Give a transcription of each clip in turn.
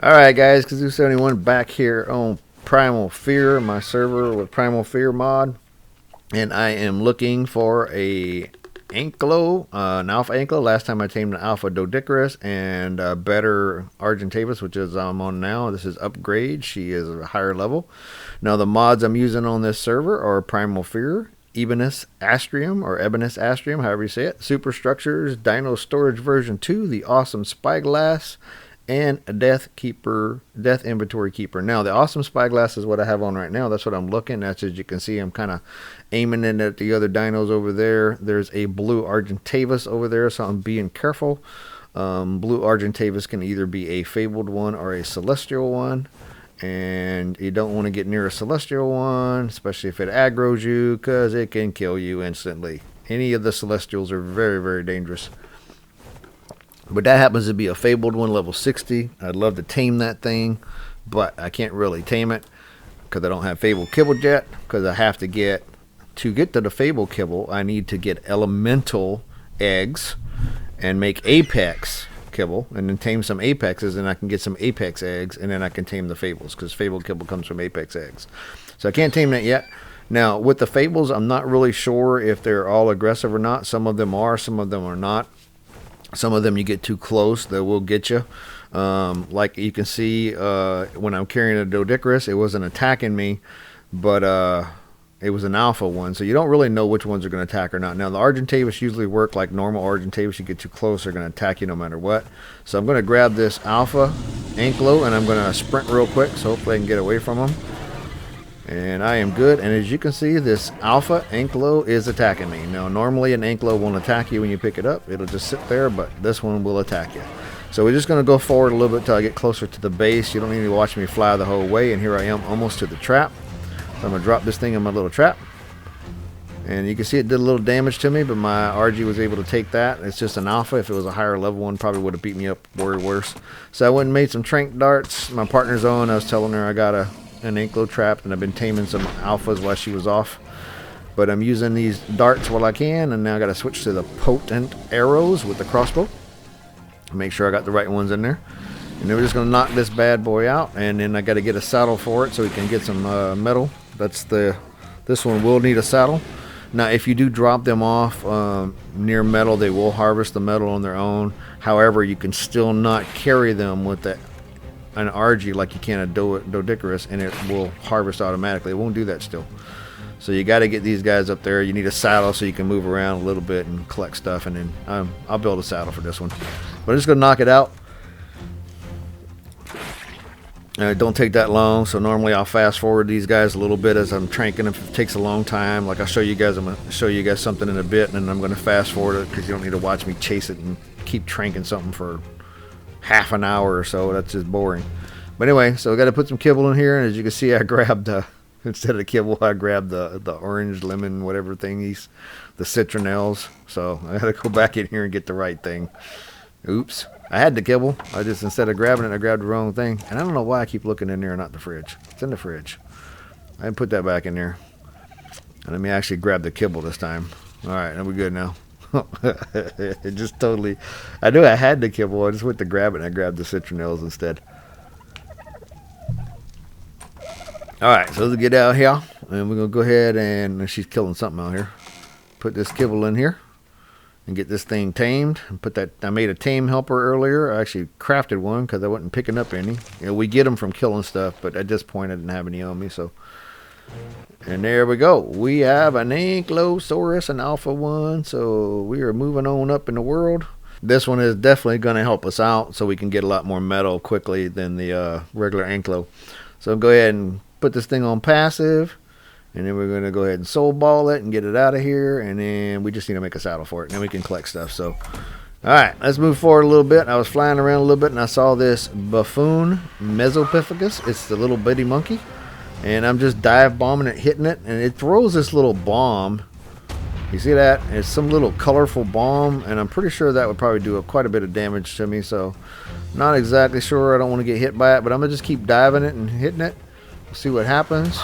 Alright guys, Kazoo71 back here on Primal Fear, my server with Primal Fear mod. And I am looking for an Alphha Ankylo. Last time I tamed an Alphha Doedicurus and a better Argentavis, which is I'm on now. This is upgrade. She is a higher level. Now the mods I'm using on this server are Primal Fear, Ebenus Astrum, or Ebenus Astrum, however you say it, Superstructures, Dino Storage version 2, the awesome Spyglass, and a Death Inventory Keeper. Now the awesome Spyglass is what I have on right now. That's what I'm looking at. As you can see, I'm kind of aiming in at the other dinos over there. There's a blue Argentavis over there, so I'm being careful. Blue Argentavis can either be a fabled one or a celestial one, and you don't want to get near a celestial one, especially if it aggroes you, because it can kill you instantly. Any of the celestials are very, very dangerous. But that happens to be a fabled one, level 60. I'd love to tame that thing, but I can't really tame it because I don't have fabled kibble yet. Because I have to get to the fabled kibble, I need to get elemental eggs and make apex kibble, and then tame some apexes, and I can get some apex eggs, and then I can tame the fables, because fabled kibble comes from apex eggs. So I can't tame that yet. Now with the fables, I'm not really sure if they're all aggressive or not. Some of them are, some of them are not. Some of them you get too close, they will get you. Like you can see when I'm carrying a Doedicurus, it wasn't attacking me, but it was an Alphha one, so you don't really know which ones are going to attack or not. Now the Argentavis usually work like normal Argentavis. You get too close, they're going to attack you no matter what. So I'm going to grab this Alphha Ankylo and I'm going to sprint real quick, so hopefully I can get away from them. And I am good, and as you can see, this Alphha Ankylo is attacking me. Now normally an Ankylo won't attack you when you pick it up, it'll just sit there, but this one will attack you. So we're just going to go forward a little bit till I get closer to the base. You don't need to watch me fly the whole way, and here I am almost to the trap. So I'm going to drop this thing in my little trap, and you can see it did a little damage to me, but my RG was able to take that. It's just an Alphha. If it was a higher level one, probably would have beat me up way worse. So I went and made some trank darts. My partner's on, I was telling her I got an Ankylo trapped, and I've been taming some Alphas while she was off, but I'm using these darts while I can, and now I got to switch to the potent arrows with the crossbow. Make sure I got the right ones in there, and then we're just going to knock this bad boy out, and then I got to get a saddle for it so we can get some metal. This one will need a saddle. Now if you do drop them off near metal, they will harvest the metal on their own. However, you can still not carry them with an RG like you can a Doedicurus, and it will harvest automatically. It won't do that still. So you got to get these guys up there. You need a saddle so you can move around a little bit and collect stuff, and then I'll build a saddle for this one. But I'm just going to knock it out. It don't take that long, so normally I'll fast forward these guys a little bit as I'm tranking them. If it takes a long time, like I'll show you guys, I'm going to show you guys something in a bit, and then I'm going to fast forward it because you don't need to watch me chase it and keep tranking something for half an hour or so. That's just boring. But anyway, so I got to put some kibble in here, and as you can see, I grabbed instead of kibble, I grabbed the orange lemon whatever thingies, the citronelles. So I got to go back in here and get the right thing. Oops, I had the kibble. I just, instead of grabbing it, I grabbed the wrong thing, and I don't know why I keep looking in there and not the fridge. It's in the fridge. I didn't put that back in there. And let me actually grab the kibble this time. All right, now we're good now. It just totally, I knew I had the kibble, I just went to grab it and I grabbed the citronelles instead. Alright, so let's get out here, and we're going to go ahead and, she's killing something out here, put this kibble in here and get this thing tamed. And put that, I made a tame helper earlier. I actually crafted one because I wasn't picking up any. You know, we get them from killing stuff, but at this point I didn't have any on me, so. And there we go. We have an Ankylosaurus, an Alphha one, so we are moving on up in the world. This one is definitely going to help us out so we can get a lot more metal quickly than the regular Ankylo. So go ahead and put this thing on passive, and then we're going to go ahead and soul ball it and get it out of here, and then we just need to make a saddle for it, and then we can collect stuff. So alright, let's move forward a little bit. I was flying around a little bit, and I saw this buffoon Mesopithecus. It's the little bitty monkey. And I'm just dive bombing it, hitting it, and it throws this little bomb. You see that? It's some little colorful bomb, and I'm pretty sure that would probably do quite a bit of damage to me, so not exactly sure. I don't want to get hit by it, but I'm going to just keep diving it and hitting it. See what happens.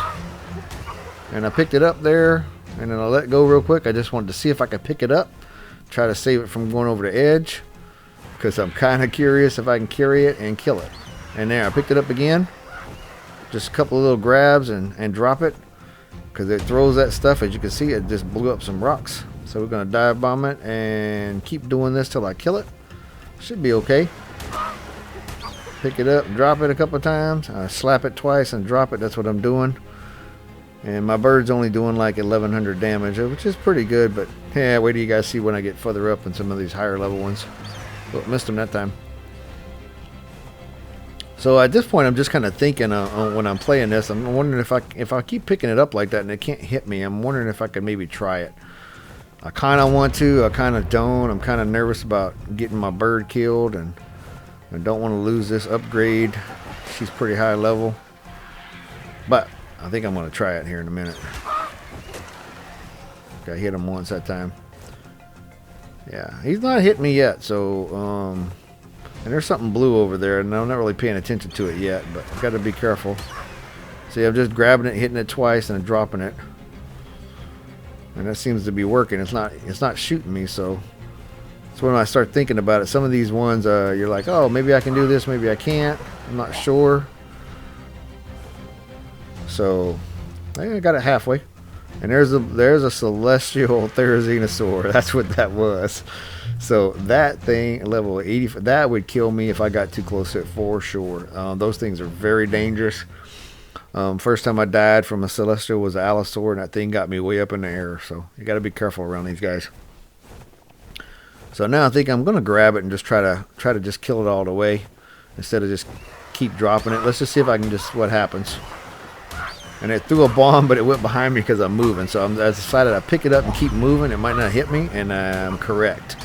And I picked it up there, and then I let go real quick. I just wanted to see if I could pick it up, try to save it from going over the edge, because I'm kind of curious if I can carry it and kill it. And there, I picked it up again. Just a couple of little grabs and drop it. Because it throws that stuff. As you can see, it just blew up some rocks. So we're going to dive bomb it and keep doing this till I kill it. Should be okay. Pick it up, drop it a couple of times. Slap it twice and drop it. That's what I'm doing. And my bird's only doing like 1100 damage, which is pretty good. But yeah, wait till you guys see when I get further up in some of these higher level ones. Oh, missed him that time. So at this point, I'm just kind of thinking when I'm playing this, I'm wondering if I keep picking it up like that and it can't hit me, I'm wondering if I could maybe try it. I kind of want to, I kind of don't. I'm kind of nervous about getting my bird killed, and I don't want to lose this upgrade. She's pretty high level, but I think I'm going to try it here in a minute. I hit him once that time. Yeah, he's not hit me yet, so and there's something blue over there, and I'm not really paying attention to it yet, but I've got to be careful. See, I'm just grabbing it, hitting it twice, and dropping it. And that seems to be working. It's not shooting me, so that's when I start thinking about it. Some of these ones, you're like, oh, maybe I can do this, maybe I can't. I'm not sure. So, I got it halfway. And there's a celestial therizinosaur. That's what that was. So that thing, level 80, that would kill me if I got too close to it for sure. Those things are very dangerous. First time I died from a celestial was an Allosaur, and that thing got me way up in the air. So you got to be careful around these guys. So now I think I'm going to grab it and just try to just kill it all the way instead of just keep dropping it. Let's just see if I can just what happens. And it threw a bomb, but it went behind me because I'm moving. So I decided I'd pick it up and keep moving. It might not hit me, and I'm correct.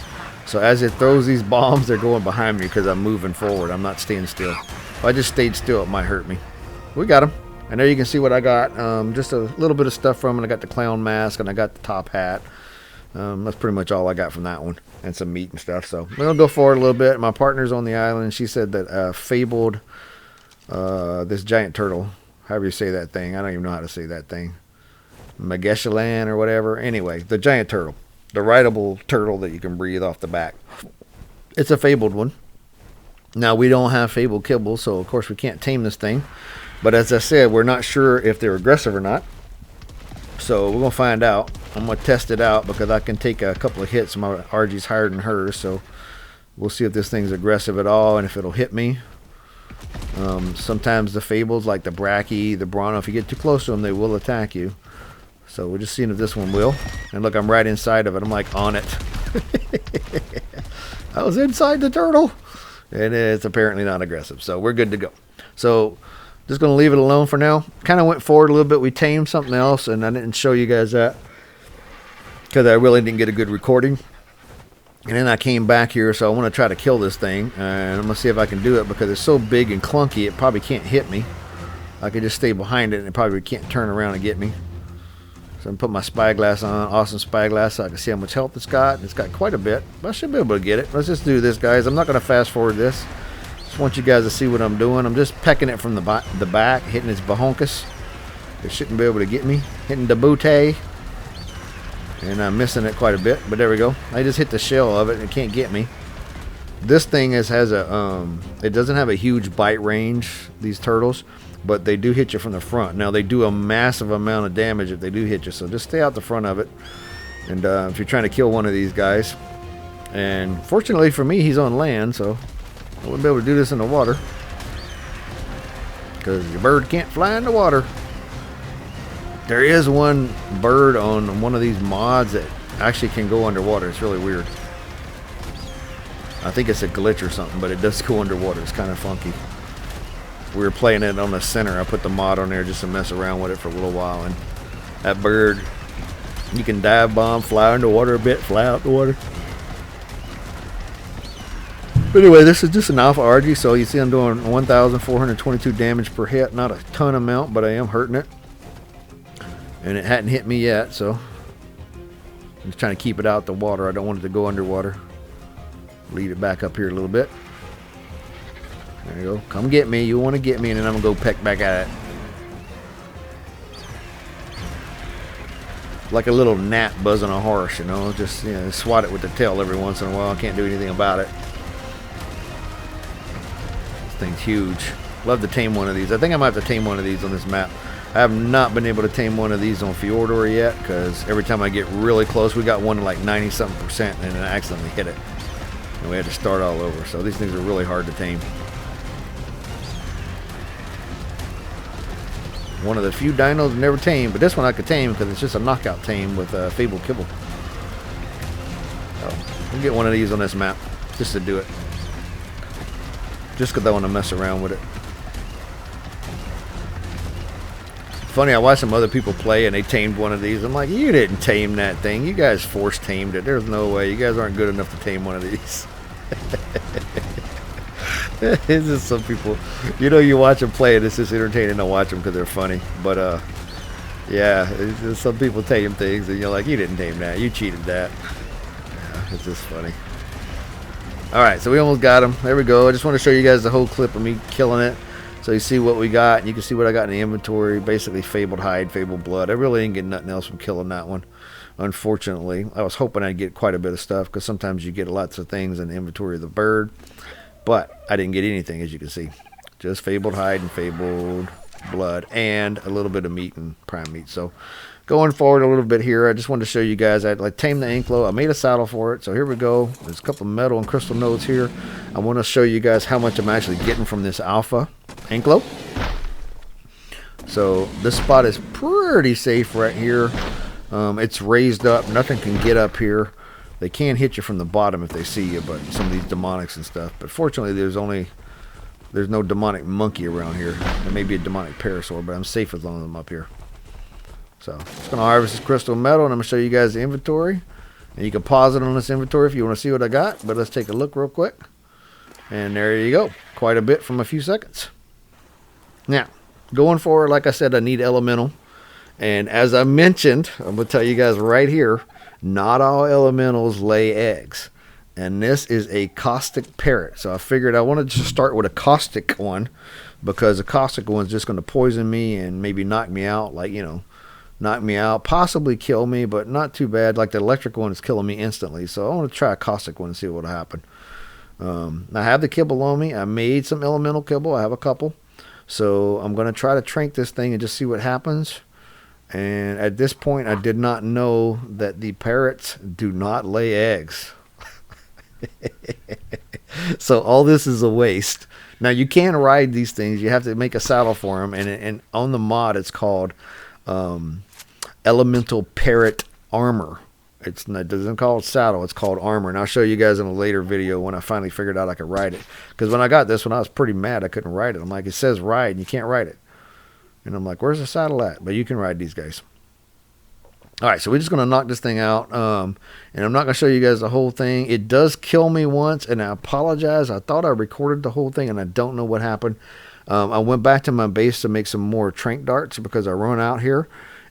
So as it throws these bombs, they're going behind me because I'm moving forward. I'm not staying still. If I just stayed still, it might hurt me. We got him. And there you can see what I got. Just a little bit of stuff from it. I got the clown mask, and I got the top hat. That's pretty much all I got from that one. And some meat and stuff. So we're going to go forward a little bit. My partner's on the island. She said that fabled this giant turtle. However you say that thing. I don't even know how to say that thing. Mageshalan or whatever. Anyway, the giant turtle. The rideable turtle that you can breathe off the back. It's a fabled one. Now, we don't have fabled kibble, so of course we can't tame this thing. But as I said, we're not sure if they're aggressive or not. So we're going to find out. I'm going to test it out because I can take a couple of hits. My RG's higher than hers, so we'll see if this thing's aggressive at all and if it'll hit me. Sometimes the fables like the brachy, the bronto, if you get too close to them, they will attack you. So we're just seeing if this one will. And look, I'm right inside of it. I'm like on it. I was inside the turtle. And it's apparently not aggressive. So we're good to go. So just going to leave it alone for now. Kind of went forward a little bit. We tamed something else, and I didn't show you guys that because I really didn't get a good recording. And then I came back here, so I want to try to kill this thing. And I'm going to see if I can do it because it's so big and clunky, it probably can't hit me. I could just stay behind it, and it probably can't turn around and get me. So I'm going to put my Spyglass on, awesome Spyglass, so I can see how much health it's got. It's got quite a bit, but I should be able to get it. Let's just do this, guys. I'm not going to fast forward this. Just want you guys to see what I'm doing. I'm just pecking it from the back, hitting its bahonkus. It shouldn't be able to get me. Hitting the bootay. And I'm missing it quite a bit, but there we go. I just hit the shell of it, and it can't get me. This thing has a, it doesn't have a huge bite range, these turtles, but they do hit you from the front. Now, they do a massive amount of damage if they do hit you, so just stay out the front of it. And if you're trying to kill one of these guys. And fortunately for me, he's on land, so I wouldn't be able to do this in the water. Because your bird can't fly in the water. There is one bird on one of these mods that actually can go underwater. It's really weird. I think it's a glitch or something, but it does go underwater. It's kind of funky. We were playing it on the center. I put the mod on there just to mess around with it for a little while. And that bird, you can dive bomb, fly underwater a bit, fly out the water. But anyway, this is just an Alphha RG, so you see I'm doing 1,422 damage per hit. Not a ton amount, but I am hurting it. And it hadn't hit me yet, so I'm just trying to keep it out the water. I don't want it to go underwater. Lead it back up here a little bit. There you go. Come get me. You want to get me, and then I'm going to go peck back at it. Like a little gnat buzzing a horse, you know. Just swat it with the tail every once in a while. I can't do anything about it. thing's huge. Love to tame one of these. I think I might have to tame one of these on this map. I have not been able to tame one of these on Fjordor yet, because every time I get really close, we got one to like 90-something% and then I accidentally hit it. And we had to start all over. So these things are really hard to tame. One of the few dinos I've never tamed, but this one I could tame because it's just a knockout tame with Fable Kibble. So we'll get one of these on this map just to do it. Just because I want to mess around with it. Funny, I watched some other people play and they tamed one of these. I'm like, you didn't tame that thing. You guys force tamed it. There's no way. You guys aren't good enough to tame one of these. It's just some people, you know, you watch them play and it's just entertaining to watch them because they're funny. But yeah, it's just some people tame things and you're like, you didn't tame that. You cheated that. Yeah, it's just funny. Alright, so we almost got him. There we go. I just want to show you guys the whole clip of me killing it. So you see what we got, and you can see what I got in the inventory. Basically fabled hide, fabled blood. I really didn't get nothing else from killing that one, unfortunately. I was hoping I'd get quite a bit of stuff, because sometimes you get lots of things in the inventory of the bird. But I didn't get anything, as you can see. Just fabled hide and fabled blood, and a little bit of meat and prime meat. So going forward a little bit here, I just wanted to show you guys. I like tamed the Anklo. I made a saddle for it. So here we go. There's a couple of metal and crystal nodes here. I want to show you guys how much I'm actually getting from this Alphha Anklo. So this spot is pretty safe right here. It's raised up. Nothing can get up here. They can hit you from the bottom if they see you, but some of these demonics and stuff. But fortunately, there's no demonic monkey around here. There may be a demonic parasaur, but I'm safe as long as I'm up here. So I'm just going to harvest this crystal metal, and I'm going to show you guys the inventory. And you can pause it on this inventory if you want to see what I got. But let's take a look real quick. And there you go. Quite a bit from a few seconds. Now, going forward, like I said, I need elemental. And as I mentioned, I'm going to tell you guys right here, not all elementals lay eggs. And this is a caustic parrot. So I figured I wanted to start with a caustic one, because a caustic one's just going to poison me and maybe knock me out, like, you know, knock me out, possibly kill me, but not too bad. Like the electric one is killing me instantly. So I want to try a caustic one and see what will happen. I have the kibble on me. I made some elemental kibble. I have a couple. So I'm going to try to trank this thing and just see what happens. And at this point, I did not know that the parrots do not lay eggs. So all this is a waste. Now you can ride these things. You have to make a saddle for them. And on the mod, it's called Elemental Parrot Armor. It doesn't call it saddle, it's called armor. And I'll show you guys in a later video when I finally figured out I could ride it. Because when I got this one, I was pretty mad I couldn't ride it. I'm like, it says ride and you can't ride it. And I'm like, where's the saddle at? But you can ride these guys. Alright, so we're just going to knock this thing out. And I'm not going to show you guys the whole thing. It does kill me once, and I apologize. I thought I recorded the whole thing, and I don't know what happened. I went back to my base to make some more trank darts because I run out here.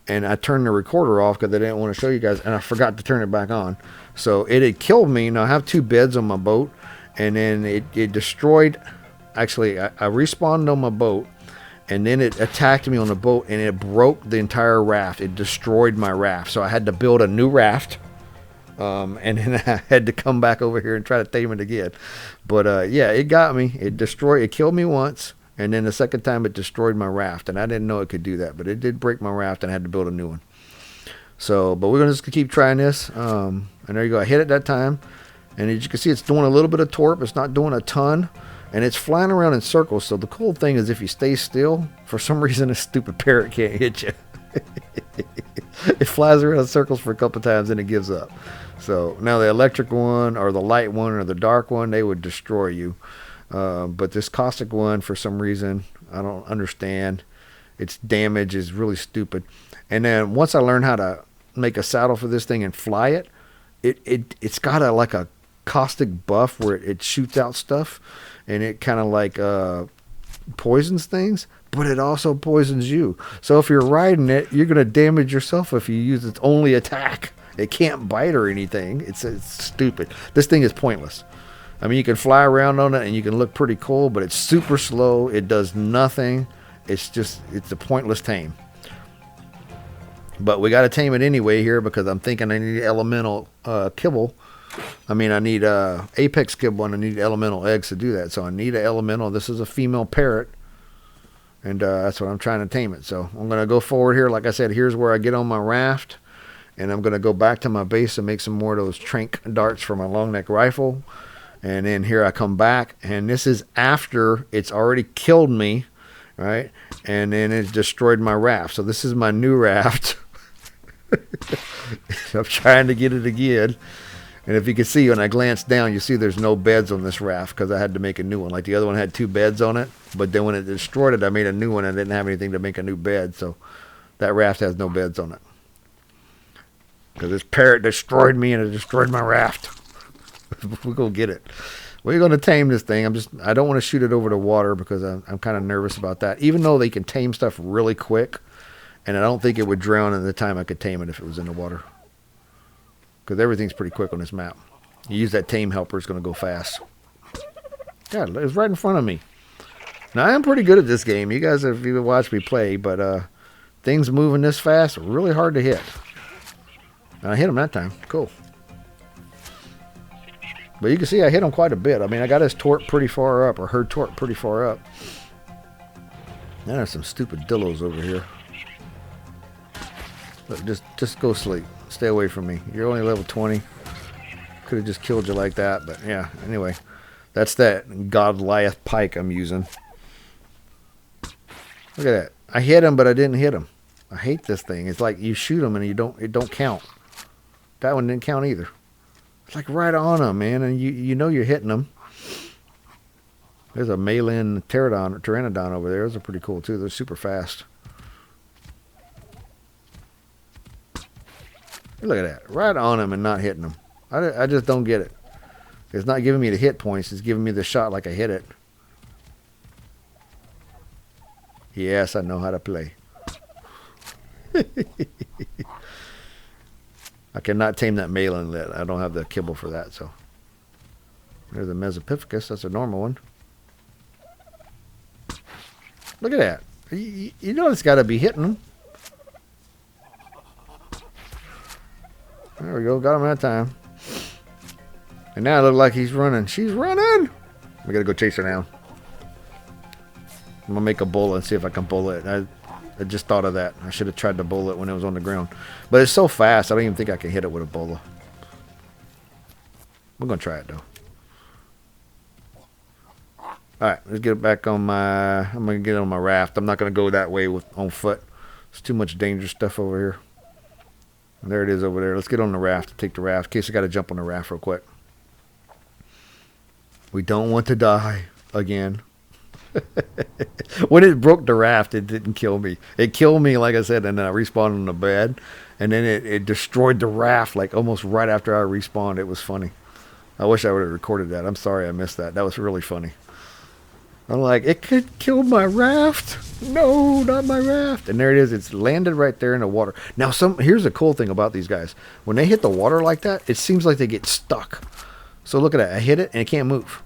And I turned the recorder off because I didn't want to show you guys, and I forgot to turn it back on. So it had killed me. Now I have 2 beds on my boat, and then it destroyed. Actually, I respawned on my boat, and then it attacked me on the boat, and it broke the entire raft. It destroyed my raft, so I had to build a new raft. And then I had to come back over here and try to tame it again. But yeah, it got me. It killed me once. And then the second time it destroyed my raft. And I didn't know it could do that. But it did break my raft and I had to build a new one. So, but we're going to just keep trying this. And there you go. I hit it that time. And as you can see, it's doing a little bit of torp. It's not doing a ton. And it's flying around in circles. So the cool thing is if you stay still, for some reason this stupid parrot can't hit you. It flies around in circles for a couple times and it gives up. So now the electric one or the light one or the dark one, they would destroy you. But this caustic one, for some reason, I don't understand. Its damage is really stupid. And then once I learned how to make a saddle for this thing and fly it, it's got like a caustic buff where it shoots out stuff, and it kind of like poisons things, but it also poisons you. So if you're riding it, you're going to damage yourself if you use its only attack. It can't bite or anything. It's stupid. This thing is pointless. I mean, you can fly around on it and you can look pretty cool, but it's super slow. It does nothing. It's a pointless tame. But we got to tame it anyway here because I'm thinking I need elemental kibble I mean, I need apex kibble and I need elemental eggs to do that. So I need an elemental. This is a female parrot. And that's what I'm trying to tame it. So I'm going to go forward here. Like I said, here's where I get on my raft. And I'm going to go back to my base and make some more of those trank darts for my long neck rifle. And then here I come back. And this is after it's already killed me. Right? And then it's destroyed my raft. So this is my new raft. I'm trying to get it again. And if you can see, when I glance down, you see there's no beds on this raft because I had to make a new one. Like the other one had 2 beds on it. But then when it destroyed it, I made a new one. I didn't have anything to make a new bed. So that raft has no beds on it. Because this parrot destroyed me and it destroyed my raft. We're going to get it. We're going to tame this thing. I don't want to shoot it over the water because I'm kind of nervous about that. Even though they can tame stuff really quick. And I don't think it would drown in the time I could tame it if it was in the water. Because everything's pretty quick on this map. You use that tame helper, it's going to go fast. God, it's right in front of me. Now, I am pretty good at this game. You guys have even watched me play, but things moving this fast are really hard to hit. And I hit him that time. Cool. But you can see I hit him quite a bit. I mean, I got his torque pretty far up, or her torque pretty far up. Now there's some stupid dillos over here. Look, just go sleep. Stay away from me. You're only level 20. Could have just killed you like that, but yeah. Anyway, that's that Goliath pike I'm using. Look at that. I hit him, but I didn't hit him. I hate this thing. It's like you shoot him and it don't count. That one didn't count either. It's like right on him, man, and you know you're hitting him. There's a Malin Pteranodon over there. Those are pretty cool too. They're super fast. Look at that. Right on him and not hitting him. I just don't get it. It's not giving me the hit points. It's giving me the shot like I hit it. Yes, I know how to play. I cannot tame that Malin yet. I don't have the kibble for that. So there's a Mesopithecus. That's a normal one. Look at that. You know it's got to be hitting him. There we go. Got him that time. And now it looks like he's running. She's running. We got to go chase her down. I'm going to make a bullet and see if I can bullet it. I just thought of that. I should have tried to bullet when it was on the ground. But it's so fast, I don't even think I can hit it with a bola. We're going to try it, though. Alright, let's get it back on my... I'm going to get on my raft. I'm not going to go that way on foot. There's too much dangerous stuff over here. And there it is over there. Let's get on the raft. Take the raft. In case I got to jump on the raft real quick. We don't want to die again. When it broke the raft, it didn't kill me. It killed me, like I said, and then I respawned on the bed. And then it destroyed the raft, like almost right after I respawned. It was funny. I wish I would have recorded that. I'm sorry I missed that. That was really funny. I'm like, it could kill my raft. No, not my raft. And there it is. It's landed right there in the water. Now, here's the cool thing about these guys. When they hit the water like that, it seems like they get stuck. So look at that. I hit it, and it can't move.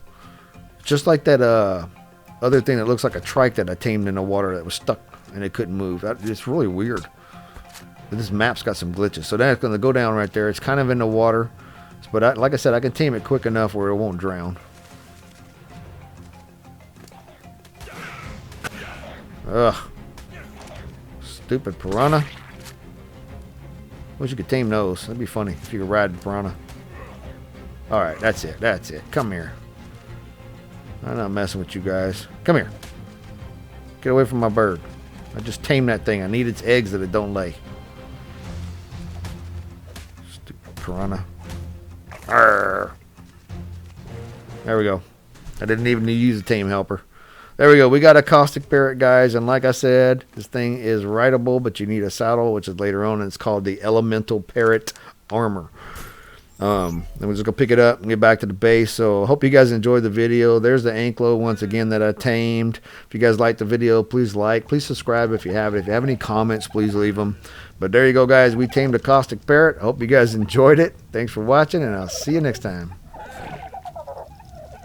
Just like that other thing that looks like a trike that I tamed in the water that was stuck, and it couldn't move. It's really weird. But this map's got some glitches. So then it's going to go down right there. It's kind of in the water. But like I said, I can tame it quick enough where it won't drown. Ugh. Stupid piranha. Wish you could tame those. That'd be funny if you could ride the piranha. Alright, that's it. That's it. Come here. I'm not messing with you guys. Come here. Get away from my bird. I just tamed that thing. I need its eggs that it don't lay. Stupid piranha. Arr. There we go. I didn't even need to use a tame helper. There we go. We got a Caustic Parrot, guys. And like I said, this thing is rideable, but you need a saddle, which is later on. And it's called the Elemental Parrot Armor. And we're just going to pick it up and get back to the base. So I hope you guys enjoyed the video. There's the Ankylo once again that I tamed. If you guys liked the video, please like. Please subscribe if you have it. If you have any comments, please leave them. But there you go, guys. We tamed a Caustic Parrot. I hope you guys enjoyed it. Thanks for watching, and I'll see you next time.